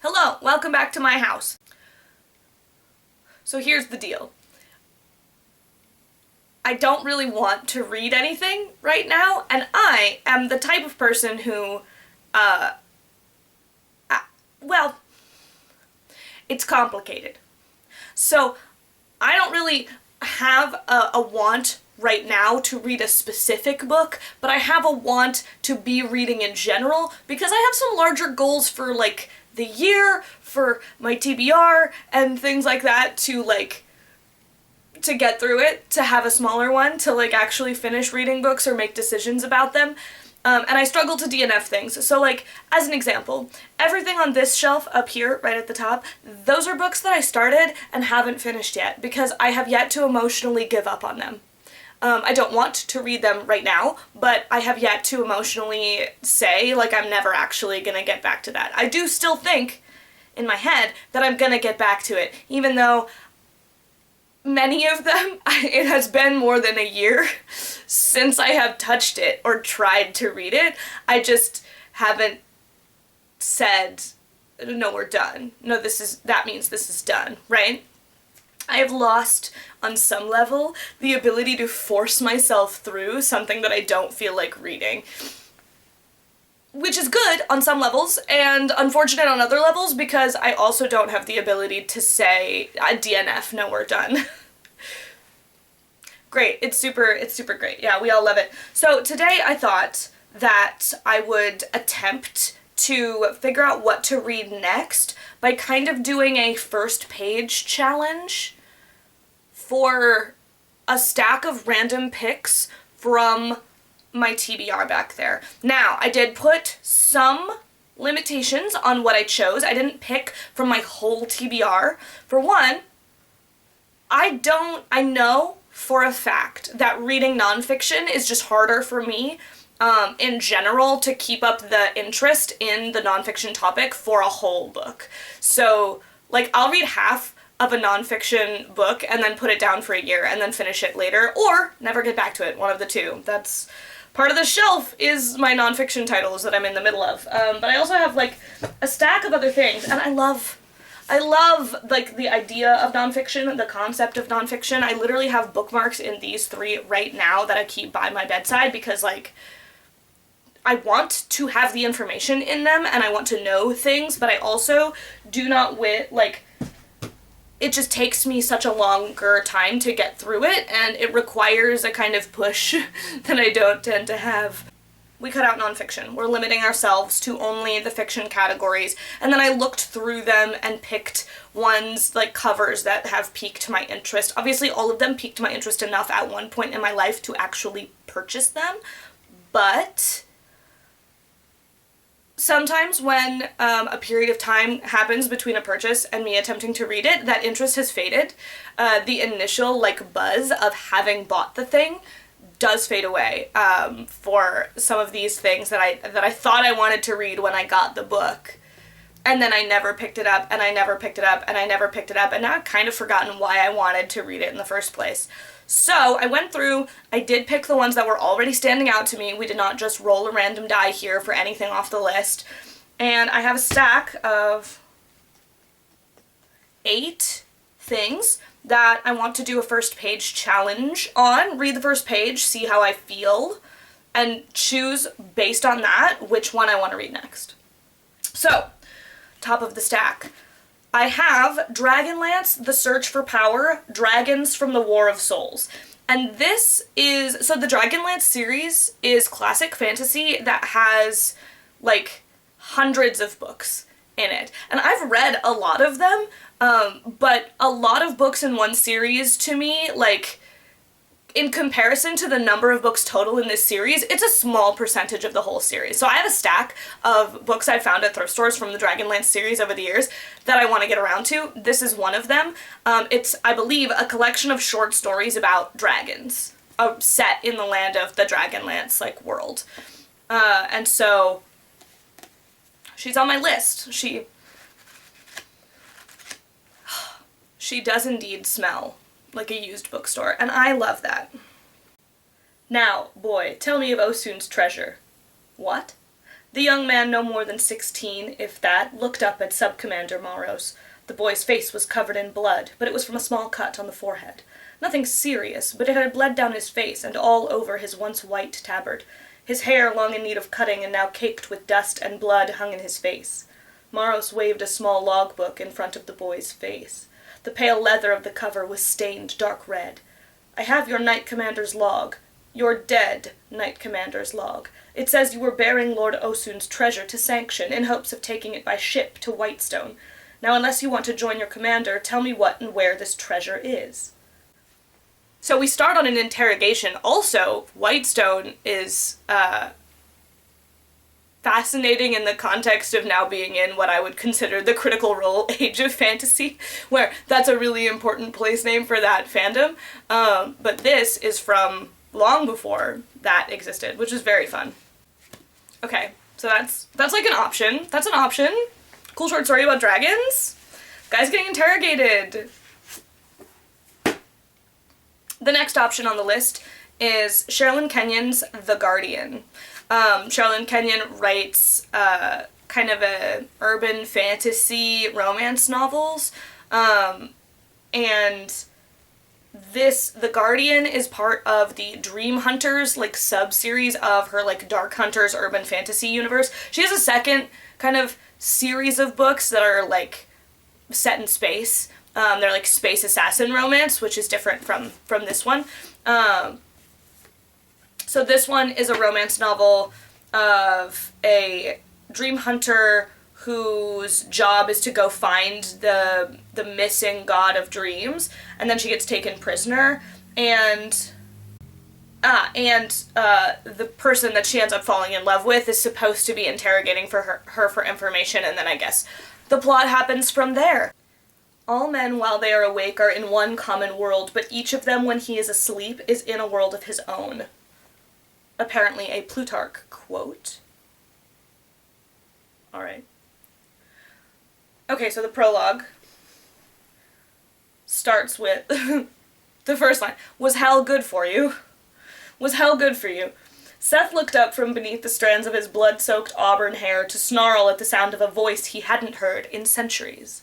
Hello, welcome back to my house. So here's the deal. I don't really want to read anything right now, and I am the type of person who, well, it's complicated. So I don't really have a want right now to read a specific book, but I have a want to be reading in general because I have some larger goals for, like, the year, for my TBR, and things like that to get through it, to have a smaller one, to, like, actually finish reading books or make decisions about them. And I struggle to DNF things. So, like, as an example, everything on this shelf up here, right at the top, those are books that I started and haven't finished yet because I have yet to emotionally give up on them. I don't want to read them right now, but I have yet to emotionally say, like, I'm never actually gonna get back to that. I do still think, in my head, that I'm gonna get back to it, even though many of them, it has been more than a year since I have touched it or tried to read it. I just haven't said, no, we're done. No, that means this is done, right? I have lost, on some level, the ability to force myself through something that I don't feel like reading. Which is good on some levels, and unfortunate on other levels, because I also don't have the ability to say, DNF, no, we're done. Great, it's super great. Yeah, we all love it. So today I thought that I would attempt to figure out what to read next by kind of doing a first page challenge for a stack of random picks from my TBR back there. Now, I did put some limitations on what I chose. I didn't pick from my whole TBR. For one, I know for a fact that reading nonfiction is just harder for me in general to keep up the interest in the nonfiction topic for a whole book. So, like, I'll read half of a nonfiction book and then put it down for a year and then finish it later, or never get back to it, one of the two. That's part of the shelf is my nonfiction titles that I'm in the middle of. But I also have, like, a stack of other things, and I love, like, the idea of nonfiction, the concept of nonfiction. I literally have bookmarks in these three right now that I keep by my bedside because, like, I want to have the information in them and I want to know things, but I also do not it just takes me such a longer time to get through it, and it requires a kind of push that I don't tend to have. We cut out nonfiction. We're limiting ourselves to only the fiction categories, and then I looked through them and picked ones, like, covers that have piqued my interest. Obviously, all of them piqued my interest enough at one point in my life to actually purchase them, but sometimes when a period of time happens between a purchase and me attempting to read it, that interest has faded. The initial, like, buzz of having bought the thing does fade away for some of these things that I thought I wanted to read when I got the book. And then I never picked it up, and I never picked it up, and I never picked it up, and now I've kind of forgotten why I wanted to read it in the first place. So I went through, I did pick the ones that were already standing out to me. We did not just roll a random die here for anything off the list. And I have a stack of 8 things that I want to do a first page challenge on. Read the first page, see how I feel, and choose based on that which one I want to read next. So, top of the stack, I have Dragonlance, The Search for Power, Dragons from the War of Souls. And this is, so the Dragonlance series is classic fantasy that has, like, hundreds of books in it. And I've read a lot of them, but a lot of books in one series to me, like, in comparison to the number of books total in this series, it's a small percentage of the whole series. So I have a stack of books I found at thrift stores from the Dragonlance series over the years that I want to get around to. This is one of them. It's, I believe, a collection of short stories about dragons, set in the land of the Dragonlance, like, world. And so she's on my list. She does indeed smell like a used bookstore, and I love that. Now, boy, tell me of Osun's treasure. What? The young man, no more than 16, if that, looked up at Sub-Commander Maros. The boy's face was covered in blood, but it was from a small cut on the forehead. Nothing serious, but it had bled down his face and all over his once white tabard. His hair, long in need of cutting and now caked with dust and blood, hung in his face. Maros waved a small logbook in front of the boy's face. The pale leather of the cover was stained dark red. "I have your Knight Commander's log. Your dead Knight Commander's log. It says you were bearing Lord Osun's treasure to Sanction in hopes of taking it by ship to Whitestone. Now, unless you want to join your commander, tell me what and where this treasure is." So we start on an interrogation. Also, Whitestone is fascinating in the context of now being in what I would consider the Critical Role age of fantasy, where that's a really important place name for that fandom. But this is from long before that existed, which is very fun. Okay, so that's like an option. That's an option. Cool short story about dragons. Guys getting interrogated. The next option on the list is Sherilyn Kenyon's The Guardian. Sherilyn Kenyon writes kind of a urban fantasy romance novels, and this, The Guardian, is part of the Dream Hunters, like, sub-series of her, like, Dark Hunters urban fantasy universe. She has a second kind of series of books that are, like, set in space. They're, like, space assassin romance, which is different from this one. So this one is a romance novel of a dream hunter whose job is to go find the missing god of dreams, and then she gets taken prisoner, and the person that she ends up falling in love with is supposed to be interrogating her for information, and then I guess the plot happens from there. All men while they are awake are in one common world, but each of them when he is asleep is in a world of his own. Apparently a Plutarch quote. Alright. Okay, so the prologue starts with the first line. "Was hell good for you? Was hell good for you?" Seth looked up from beneath the strands of his blood-soaked auburn hair to snarl at the sound of a voice he hadn't heard in centuries.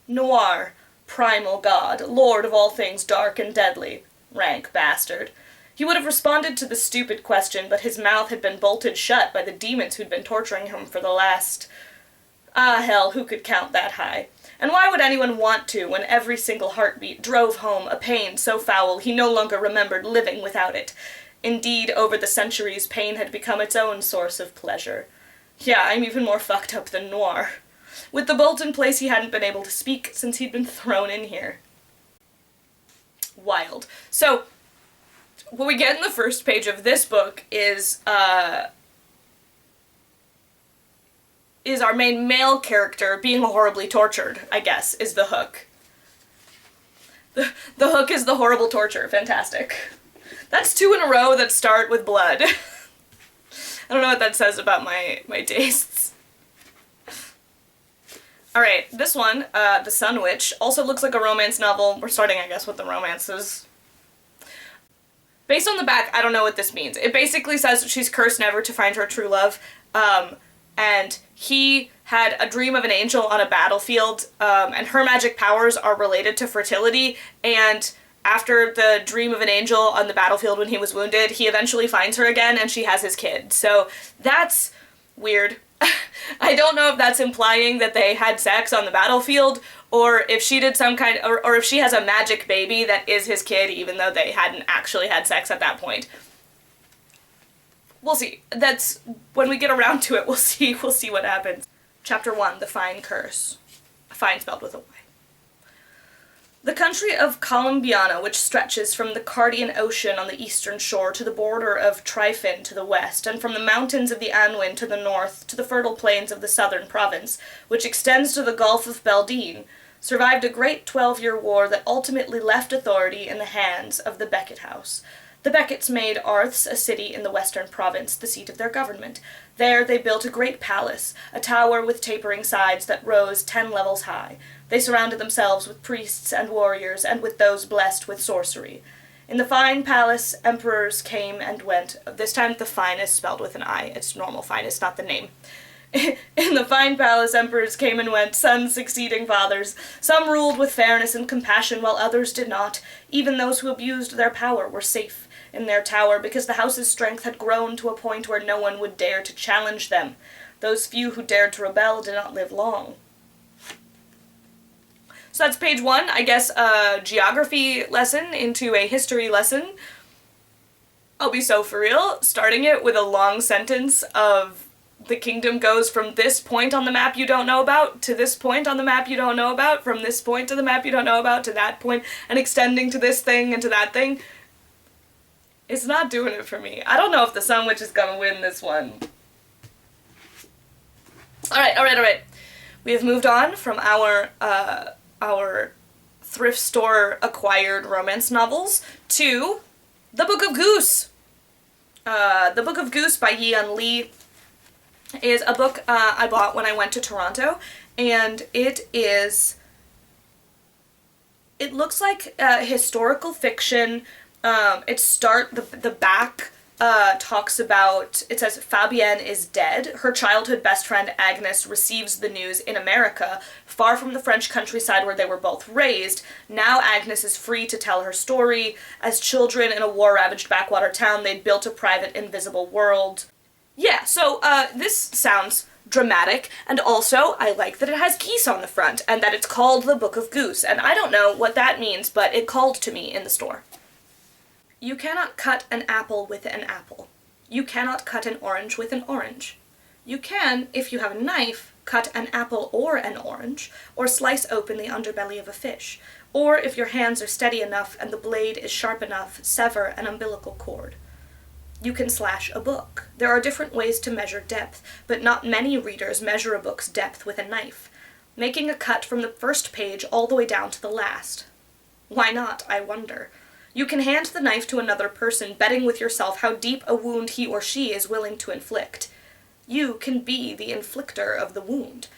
Noir, primal god, lord of all things dark and deadly. Rank bastard. He would have responded to the stupid question, but his mouth had been bolted shut by the demons who'd been torturing him for the last... hell, who could count that high? And why would anyone want to, when every single heartbeat drove home a pain so foul he no longer remembered living without it? Indeed, over the centuries, pain had become its own source of pleasure. Yeah, I'm even more fucked up than Noir. With the bolt in place, he hadn't been able to speak since he'd been thrown in here. Wild. So, what we get in the first page of this book is our main male character being horribly tortured, I guess, is the hook. The hook is the horrible torture. Fantastic. That's 2 in a row that start with blood. I don't know what that says about my tastes. Alright, this one, The Sun Witch, also looks like a romance novel. We're starting, I guess, with the romances. Based on the back, I don't know what this means. It basically says she's cursed never to find her true love, and he had a dream of an angel on a battlefield, and her magic powers are related to fertility, and after the dream of an angel on the battlefield when he was wounded, he eventually finds her again, and she has his kid. So that's weird. I don't know if that's implying that they had sex on the battlefield, or if she did some kind, or if she has a magic baby that is his kid, even though they hadn't actually had sex at that point. We'll see. That's, when we get around to it, we'll see what happens. Chapter 1, The Fine Curse. Fine spelled with a Y. The country of Columbiana, which stretches from the Cardian Ocean on the eastern shore to the border of Tryfin to the west, and from the mountains of the Anwin to the north to the fertile plains of the southern province, which extends to the Gulf of Beldine, survived a great 12-year war that ultimately left authority in the hands of the Becket House. The Beckets made Arths a city in the western province, the seat of their government. There they built a great palace, a tower with tapering sides that rose 10 levels high. They surrounded themselves with priests and warriors, and with those blessed with sorcery. In the fine palace, emperors came and went. This time the fine is spelled with an I. It's normal fine, it's not the name. In the fine palace, emperors came and went, sons succeeding fathers. Some ruled with fairness and compassion, while others did not. Even those who abused their power were safe in their tower, because the house's strength had grown to a point where no one would dare to challenge them. Those few who dared to rebel did not live long. So that's page 1, I guess a geography lesson into a history lesson. I'll be so for real, starting it with a long sentence of the kingdom goes from this point on the map you don't know about, to this point on the map you don't know about, from this point to the map you don't know about, to that point, and extending to this thing and to that thing. It's not doing it for me. I don't know if the Sun Witch is gonna win this one. Alright. We have moved on from our thrift store acquired romance novels to The Book of Goose. The Book of Goose by Yi-Un Lee is a book I bought when I went to Toronto, and it looks like historical fiction. The back talks about, it says, Fabienne is dead. Her childhood best friend Agnes receives the news in America, far from the French countryside where they were both raised. Now Agnes is free to tell her story. As children in a war-ravaged backwater town, they'd built a private, invisible world. Yeah, so this sounds dramatic, and also I like that it has geese on the front, and that it's called The Book of Goose, and I don't know what that means, but it called to me in the store. You cannot cut an apple with an apple. You cannot cut an orange with an orange. You can, if you have a knife, cut an apple or an orange, or slice open the underbelly of a fish, or if your hands are steady enough and the blade is sharp enough, sever an umbilical cord. You can slash a book. There are different ways to measure depth, but not many readers measure a book's depth with a knife, making a cut from the first page all the way down to the last. Why not, I wonder? You can hand the knife to another person, betting with yourself how deep a wound he or she is willing to inflict. You can be the inflictor of the wound.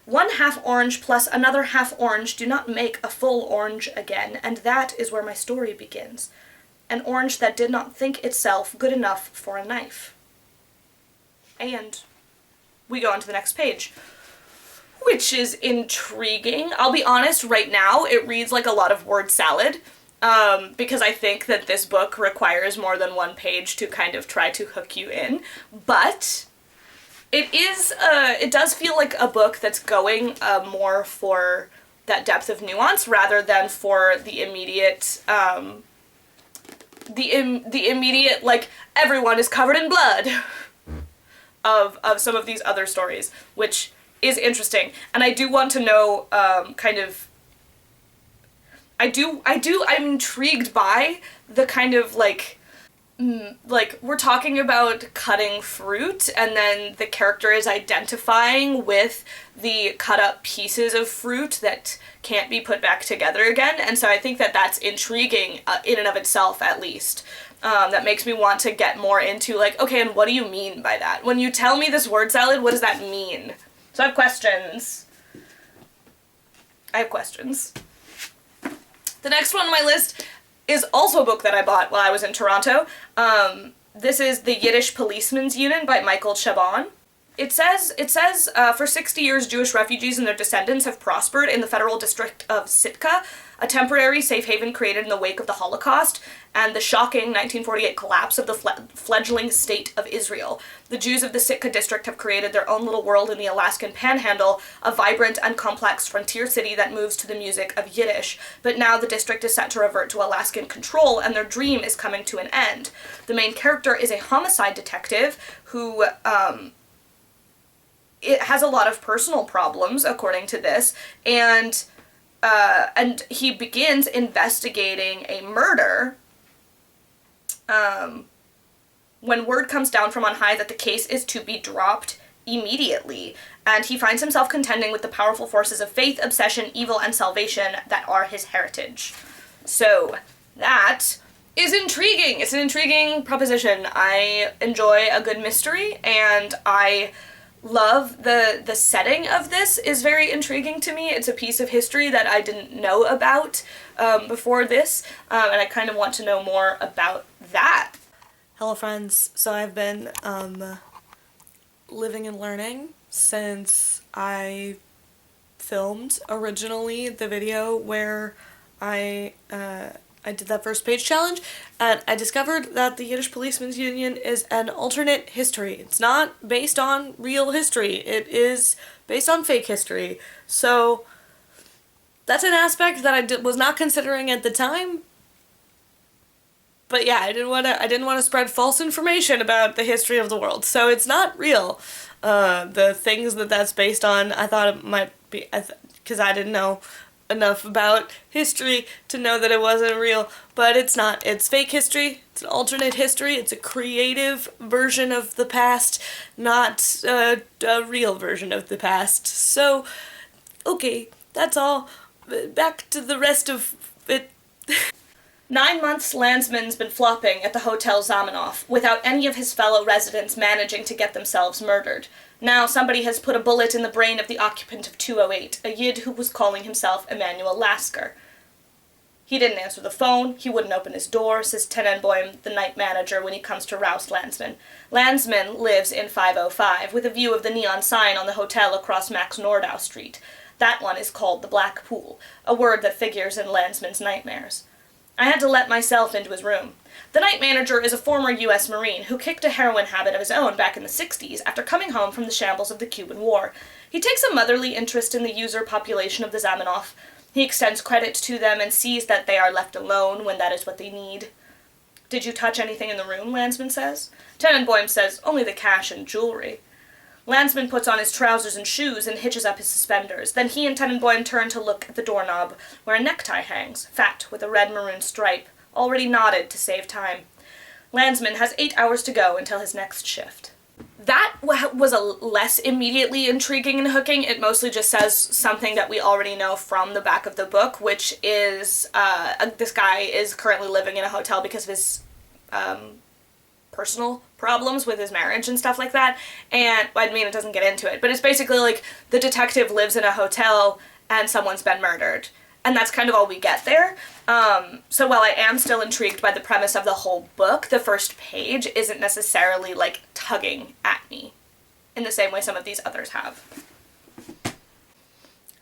1/2 orange plus another half orange do not make a full orange again, and that is where my story begins. An orange that did not think itself good enough for a knife. And we go on to the next page, which is intriguing. I'll be honest, right now it reads like a lot of word salad, because I think that this book requires more than one page to kind of try to hook you in, but it does feel like a book that's going more for that depth of nuance rather than for the immediate, the immediate, like, everyone is covered in blood of some of these other stories, which is interesting. And I do want to know, I'm intrigued by the kind of, like, we're talking about cutting fruit, and then the character is identifying with the cut up pieces of fruit that can't be put back together again, and so I think that that's intriguing in and of itself, at least. That makes me want to get more into, like, okay, and what do you mean by that? When you tell me this word salad, what does that mean? So I have questions. The next one on my list is also a book that I bought while I was in Toronto. This is The Yiddish Policeman's Union by Michael Chabon. It says, for 60 years, Jewish refugees and their descendants have prospered in the federal district of Sitka, a temporary safe haven created in the wake of the Holocaust and the shocking 1948 collapse of the fledgling state of Israel. The Jews of the Sitka district have created their own little world in the Alaskan Panhandle, a vibrant and complex frontier city that moves to the music of Yiddish. But now the district is set to revert to Alaskan control, and their dream is coming to an end. The main character is a homicide detective who, it has a lot of personal problems, according to this, and he begins investigating a murder when word comes down from on high that the case is to be dropped immediately, and he finds himself contending with the powerful forces of faith, obsession, evil, and salvation that are his heritage. So, that is intriguing. It's an intriguing proposition. I enjoy a good mystery, and I love the setting of this is very intriguing to me. It's a piece of history that I didn't know about before this, and I kind of want to know more about that. Hello friends, so I've been living and learning since I filmed originally the video where I did that first page challenge, and I discovered that the Yiddish Policemen's Union is an alternate history. It's not based on real history. It is based on fake history. So that's an aspect that I was not considering at the time. But yeah, I didn't want to spread false information about the history of the world. So it's not real. The things that's based on, I thought it might be, because I didn't know enough about history to know that it wasn't real, but it's not. It's fake history. It's an alternate history. It's a creative version of the past, not a real version of the past. So, okay, that's all. Back to the rest of it. 9 months Landsman's been flopping at the Hotel Zamenhof, without any of his fellow residents managing to get themselves murdered. Now somebody has put a bullet in the brain of the occupant of 208, a Yid who was calling himself Emanuel Lasker. He didn't answer the phone, he wouldn't open his door, says Tenenbaum, the night manager, when he comes to roust Landsman. Landsman lives in 505, with a view of the neon sign on the hotel across Max Nordau Street. That one is called the Black Pool, a word that figures in Landsman's nightmares. I had to let myself into his room. The night manager is a former U.S. Marine who kicked a heroin habit of his own back in the 60s after coming home from the shambles of the Cuban War. He takes a motherly interest in the user population of the Zamenhof. He extends credit to them and sees that they are left alone when that is what they need. "Did you touch anything in the room?" Landsman says. Tenenbaum says, "Only the cash and jewelry." Landsman puts on his trousers and shoes and hitches up his suspenders. Then he and Tenenbaum turn to look at the doorknob, where a necktie hangs, fat with a red-maroon stripe, already knotted to save time. Landsman has 8 hours to go until his next shift. That was a less immediately intriguing and hooking. It mostly just says something that we already know from the back of the book, which is this guy is currently living in a hotel because of his personal problems with his marriage and stuff like that, and I mean, it doesn't get into it, but it's basically like the detective lives in a hotel and someone's been murdered, and that's kind of all we get there. So while I am still intrigued by the premise of the whole book, the first page isn't necessarily like tugging at me in the same way some of these others have.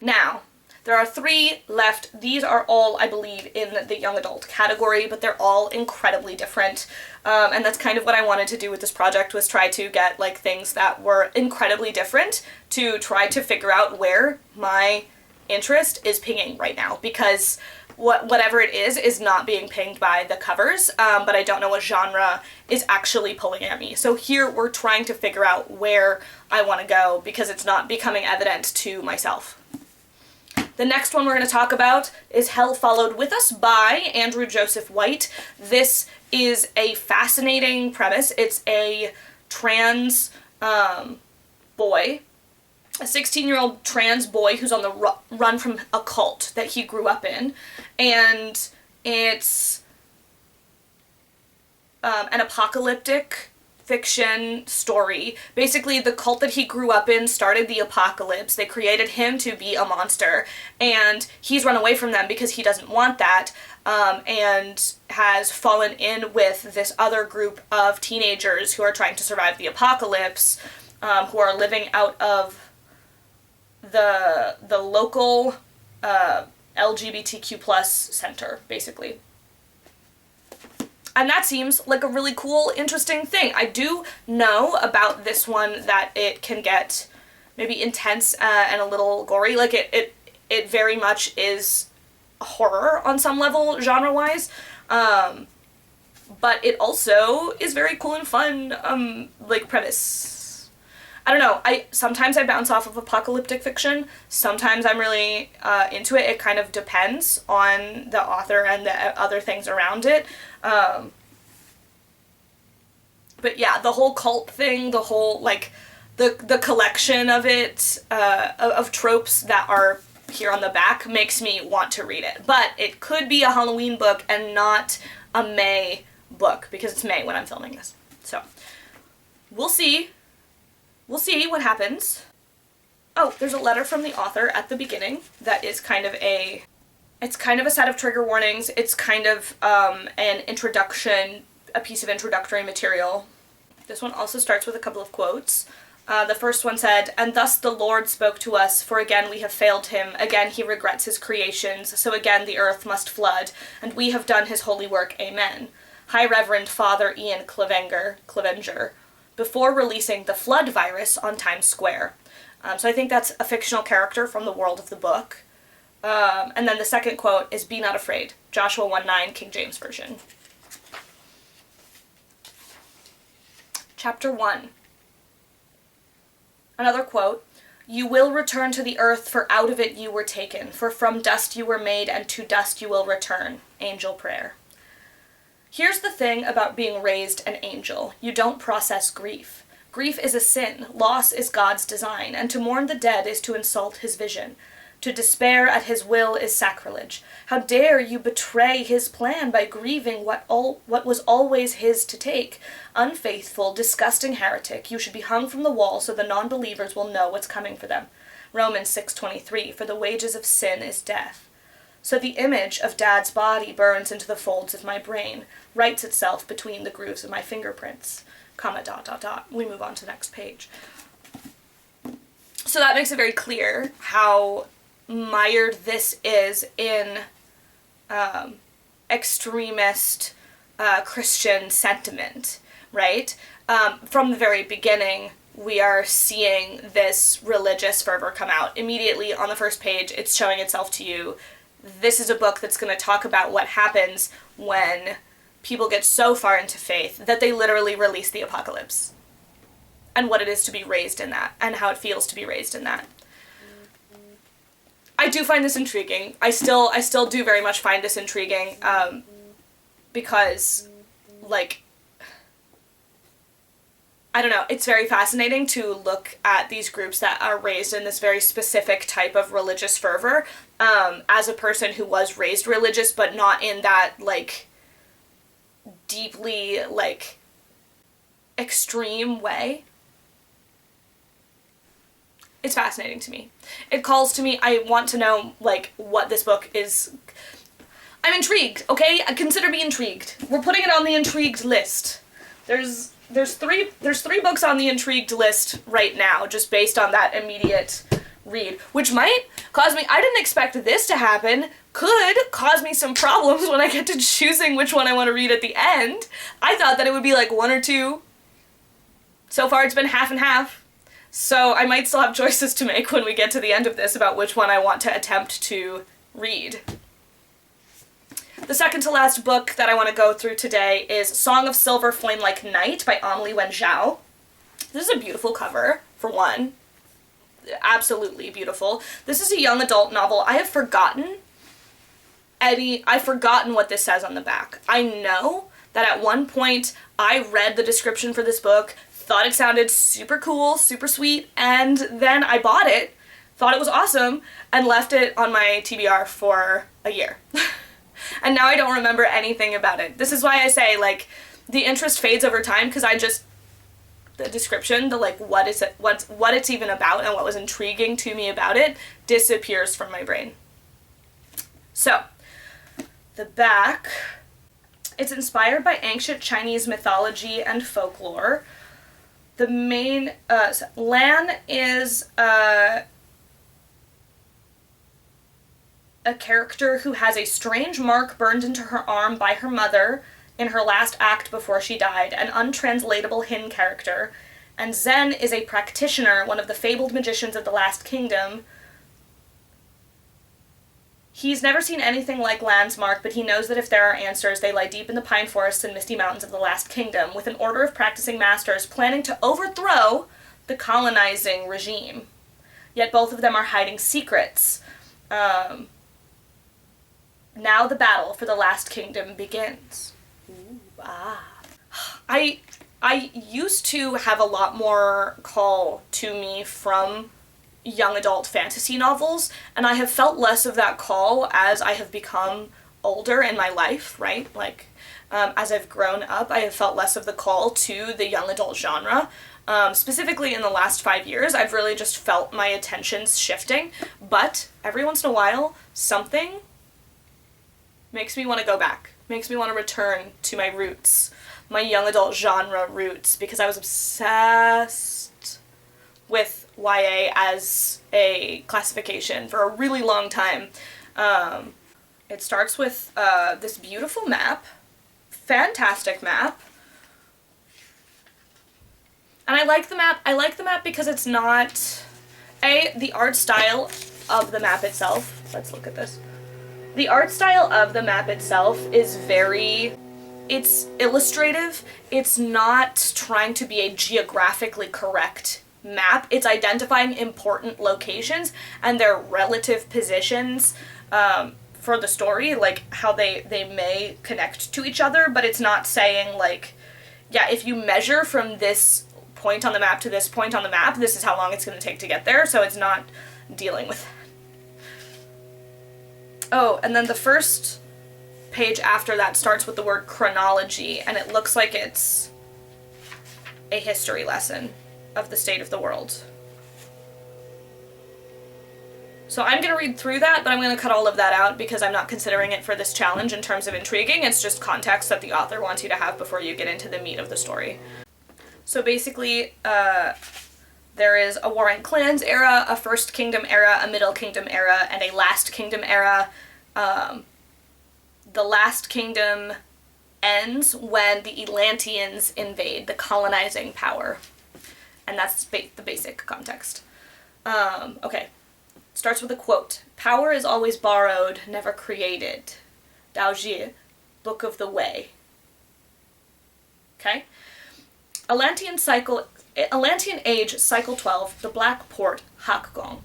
Now, there are 3 left. These are all, I believe, in the young adult category, but they're all incredibly different. And that's kind of what I wanted to do with this project, was try to get like things that were incredibly different to try to figure out where my interest is pinging right now, because whatever it is not being pinged by the covers, but I don't know what genre is actually pulling at me. So here we're trying to figure out where I want to go, because it's not becoming evident to myself. The next one we're going to talk about is Hell Followed With Us by Andrew Joseph White. This is a fascinating premise. It's a trans boy, a 16-year-old trans boy who's on the run from a cult that he grew up in, and it's an apocalyptic fiction story. Basically, the cult that he grew up in started the apocalypse. They created him to be a monster, and he's run away from them because he doesn't want that, and has fallen in with this other group of teenagers who are trying to survive the apocalypse, who are living out of the local LGBTQ plus center, basically. And that seems like a really cool, interesting thing. I do know about this one that it can get maybe intense and a little gory. Like, it very much is horror on some level, genre-wise. But it also is very cool and fun, like, premise. I don't know, sometimes I bounce off of apocalyptic fiction, sometimes I'm really into it. It kind of depends on the author and the other things around it. But yeah, the whole cult thing, the whole, like, the collection of it, of tropes that are here on the back makes me want to read it. But it could be a Halloween book and not a May book, because it's May when I'm filming this. So, we'll see. we'll see what happens. Oh, there's a letter from the author at the beginning that is it's kind of a set of trigger warnings. It's kind of an introduction, a piece of introductory material. This one also starts with a couple of quotes. The first one said, "And thus the Lord spoke to us, for again we have failed him, again he regrets his creations, so again the earth must flood, and we have done his holy work, amen. High Reverend Father Ian Clevenger, before releasing the flood virus on Times Square." So I think that's a fictional character from the world of the book. And then the second quote is, "Be not afraid." Joshua 1:9, King James Version. Chapter 1. Another quote, "You will return to the earth, for out of it you were taken. For from dust you were made, and to dust you will return." Angel prayer. Here's the thing about being raised an angel. You don't process grief. Grief is a sin. Loss is God's design. And to mourn the dead is to insult his vision. To despair at his will is sacrilege. How dare you betray his plan by grieving what was always his to take? Unfaithful, disgusting heretic, you should be hung from the wall so the non-believers will know what's coming for them. Romans 6:23, for the wages of sin is death. So the image of Dad's body burns into the folds of my brain, writes itself between the grooves of my fingerprints, ... We move on to the next page. So that makes it very clear how mired this is in extremist Christian sentiment, right? From the very beginning, we are seeing this religious fervor come out. Immediately on the first page, it's showing itself to you. This is a book that's going to talk about what happens when people get so far into faith that they literally release the apocalypse, and what it is to be raised in that, and how it feels to be raised in that. I do find this intriguing. I still do very much find this intriguing, because, like, I don't know, it's very fascinating to look at these groups that are raised in this very specific type of religious fervor, as a person who was raised religious, but not in that, like, deeply, like, extreme way. It's fascinating to me. It calls to me. I want to know, like, what this book is. I'm intrigued, okay? Consider me intrigued. We're putting it on the intrigued list. There's three books on the intrigued list right now, just based on that immediate read, which might cause me, I didn't expect this to happen, could cause me some problems when I get to choosing which one I want to read at the end. I thought that it would be like one or two. So far it's been half and half. So I might still have choices to make when we get to the end of this about which one I want to attempt to read. The second to last book that I want to go through today is Song of Silver Flame Like Night by Amelie Wen Zhao. This is a beautiful cover, for one. Absolutely beautiful. This is a young adult novel. I've forgotten what this says on the back. I know that at one point I read the description for this book, thought it sounded super cool, super sweet, and then I bought it, thought it was awesome, and left it on my TBR for a year. And now I don't remember anything about it. This is why I say, like, the interest fades over time, because the description, the, like, what it's even about and what was intriguing to me about it disappears from my brain. So, the back, it's inspired by ancient Chinese mythology and folklore. The main, Lan is a character who has a strange mark burned into her arm by her mother in her last act before she died, an untranslatable Hin character. And Zen is a practitioner, one of the fabled magicians of the Last Kingdom. He's never seen anything like Lan's mark, but he knows that if there are answers, they lie deep in the pine forests and misty mountains of the Last Kingdom, with an order of practicing masters planning to overthrow the colonizing regime. Yet both of them are hiding secrets. Now the battle for the Last Kingdom begins. Ooh, I used to have a lot more call to me from young adult fantasy novels, and I have felt less of that call as I have become older in my life, right? Like, as I've grown up, I have felt less of the call to the young adult genre. Specifically in the last 5 years, I've really just felt my attentions shifting, but every once in a while, something makes me want to go back, makes me want to return to my roots, my young adult genre roots, because I was obsessed with YA as a classification for a really long time. It starts with this beautiful map, fantastic map. And I like the map. I like the map because it's not... the art style of the map itself... Let's look at this. The art style of the map itself is very... It's illustrative. It's not trying to be a geographically correct map. It's identifying important locations and their relative positions for the story, like how they may connect to each other, but it's not saying, like, yeah, if you measure from this point on the map to this point on the map, this is how long it's going to take to get there, so it's not dealing with that. Oh, and then the first page after that starts with the word chronology, and it looks like it's a history lesson of the state of the world. So I'm going to read through that, but I'm going to cut all of that out because I'm not considering it for this challenge in terms of intriguing. It's just context that the author wants you to have before you get into the meat of the story. So basically, there is a Warring Clans era, a First Kingdom era, a Middle Kingdom era, and a Last Kingdom era. The Last Kingdom ends when the Atlanteans invade, the colonizing power. And that's the basic context. Okay. Starts with a quote. Power is always borrowed, never created. Dao Ji, Book of the Way. Okay? Atlantean Age, Cycle 12, The Black Port, Hakgong.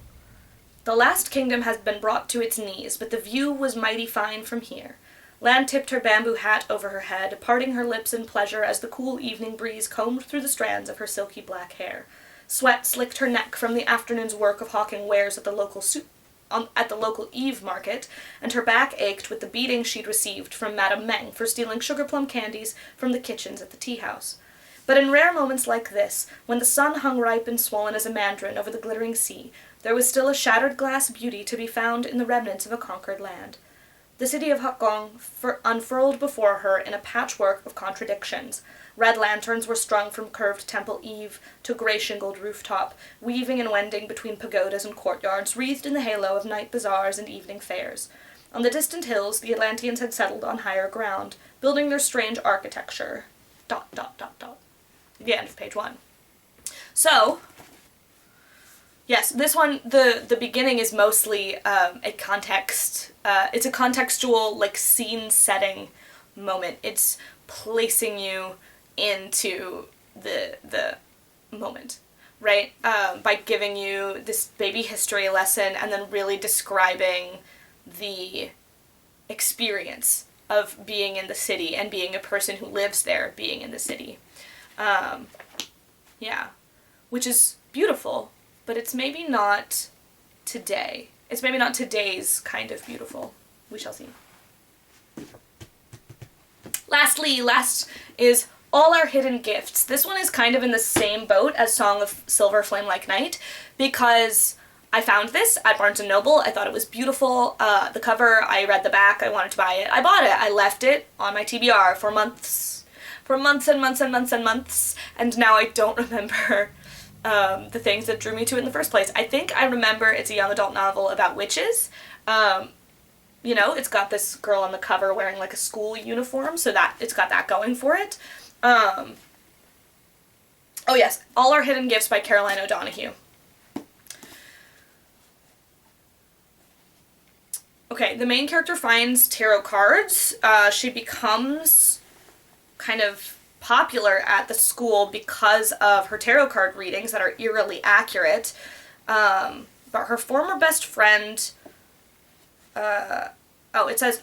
The last kingdom has been brought to its knees, but the view was mighty fine from here. Lan tipped her bamboo hat over her head, parting her lips in pleasure as the cool evening breeze combed through the strands of her silky black hair. Sweat slicked her neck from the afternoon's work of hawking wares at the local Eve market, and her back ached with the beating she'd received from Madame Meng for stealing sugar plum candies from the kitchens at the tea-house. But in rare moments like this, when the sun hung ripe and swollen as a mandarin over the glittering sea, there was still a shattered glass beauty to be found in the remnants of a conquered land. The city of Hakgong unfurled before her in a patchwork of contradictions. Red lanterns were strung from curved temple eave to gray-shingled rooftop, weaving and wending between pagodas and courtyards, wreathed in the halo of night bazaars and evening fairs. On the distant hills, the Atlanteans had settled on higher ground, building their strange architecture. ... The end of page 1. So, yes, this one, the beginning is mostly a context, it's a contextual, like, scene-setting moment. It's placing you into the moment, right? By giving you this baby history lesson and then really describing the experience of being in the city and being a person who lives there, being in the city. Yeah, which is beautiful, but it's maybe not today. It's maybe not today's kind of beautiful. We shall see. Last is All Our Hidden Gifts. This one is kind of in the same boat as Song of Silver Flame Like Night, because I found this at Barnes & Noble. I thought it was beautiful. The cover, I read the back, I wanted to buy it. I bought it. I left it on my TBR for months. For months and months and months and months, and now I don't remember the things that drew me to it in the first place. I think I remember it's a young adult novel about witches. You know, it's got this girl on the cover wearing like a school uniform, so that it's got that going for it. Oh yes, All Our Hidden Gifts by Caroline O'Donoghue. Okay, the main character finds tarot cards. She becomes kind of popular at the school because of her tarot card readings that are eerily accurate. But her former best friend, it says,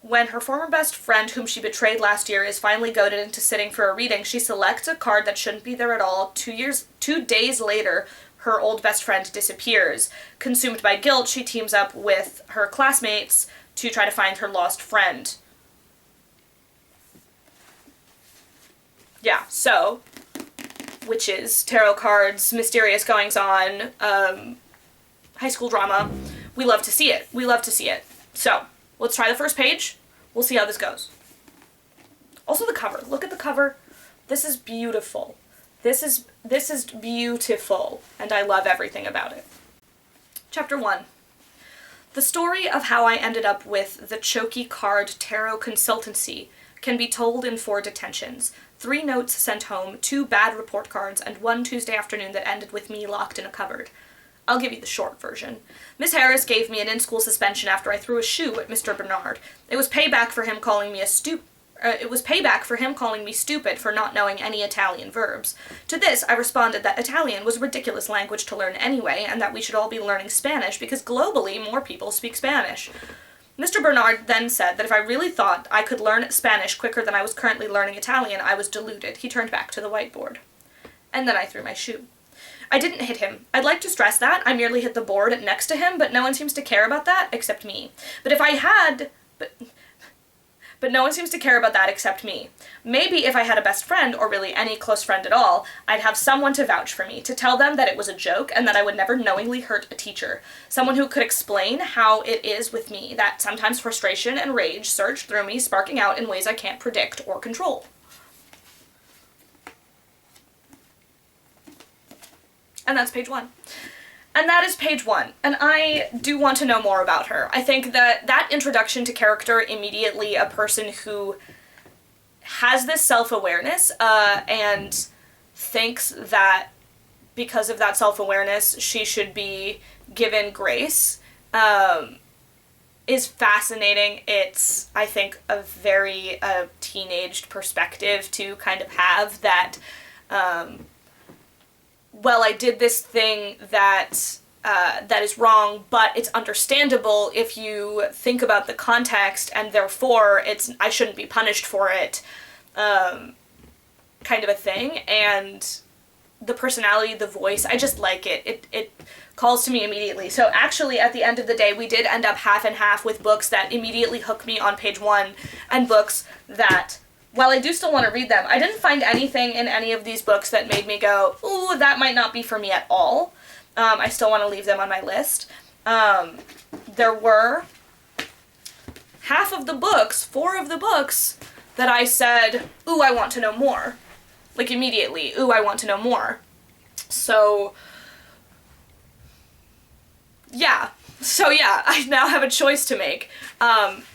when her former best friend, whom she betrayed last year, is finally goaded into sitting for a reading, she selects a card that shouldn't be there at all. 2 days later, her old best friend disappears. Consumed by guilt, she teams up with her classmates to try to find her lost friend. Yeah, so witches, tarot cards, mysterious goings-on, high school drama. We love to see it. We love to see it. So, let's try the first page. We'll see how this goes. Also the cover. Look at the cover. This is beautiful. This is beautiful, and I love everything about it. Chapter 1. The story of how I ended up with the Choky Card Tarot Consultancy can be told in 4 detentions, 3 notes sent home, 2 bad report cards, and 1 Tuesday afternoon that ended with me locked in a cupboard. I'll give you the short version. Miss Harris gave me an in-school suspension after I threw a shoe at Mr. Bernard. It was payback for him calling me stupid for not knowing any Italian verbs. To this, I responded that Italian was a ridiculous language to learn anyway, and that we should all be learning Spanish because globally more people speak Spanish. Mr. Bernard then said that if I really thought I could learn Spanish quicker than I was currently learning Italian, I was deluded. He turned back to the whiteboard. And then I threw my shoe. I didn't hit him. I'd like to stress that. I merely hit the board next to him, but no one seems to care about that except me. But no one seems to care about that except me. Maybe if I had a best friend, or really any close friend at all, I'd have someone to vouch for me, to tell them that it was a joke and that I would never knowingly hurt a teacher. Someone who could explain how it is with me, that sometimes frustration and rage surge through me, sparking out in ways I can't predict or control. And that's page 1. And that is page 1, and I do want to know more about her. I think that introduction to character, immediately a person who has this self-awareness and thinks that because of that self-awareness she should be given grace, is fascinating. It's, I think, a very teenaged perspective to kind of have that, well, I did this thing that is wrong, but it's understandable if you think about the context, and therefore I shouldn't be punished for it, kind of a thing. And the personality, the voice, I just like it. It calls to me immediately. So actually, at the end of the day, we did end up half and half with books that immediately hook me on page 1, and books that, while I do still want to read them, I didn't find anything in any of these books that made me go, ooh, that might not be for me at all. I still want to leave them on my list. There were half of the books, 4 of the books, that I said, ooh, I want to know more. Like, immediately, ooh, I want to know more. So, yeah. I now have a choice to make.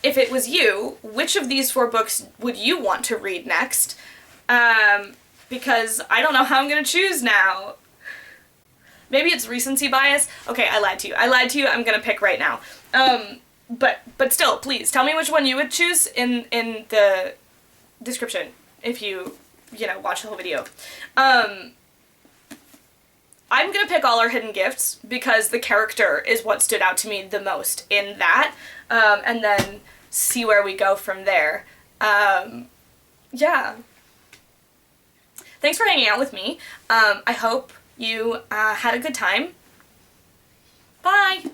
If it was you, which of these 4 books would you want to read next? Because I don't know how I'm gonna choose now. Maybe it's recency bias. Okay, I lied to you. I'm gonna pick right now. But still, please, tell me which one you would choose in the description if you watch the whole video. I'm gonna pick All Our Hidden Gifts because the character is what stood out to me the most in that, and then see where we go from there. Yeah. Thanks for hanging out with me. I hope you had a good time. Bye!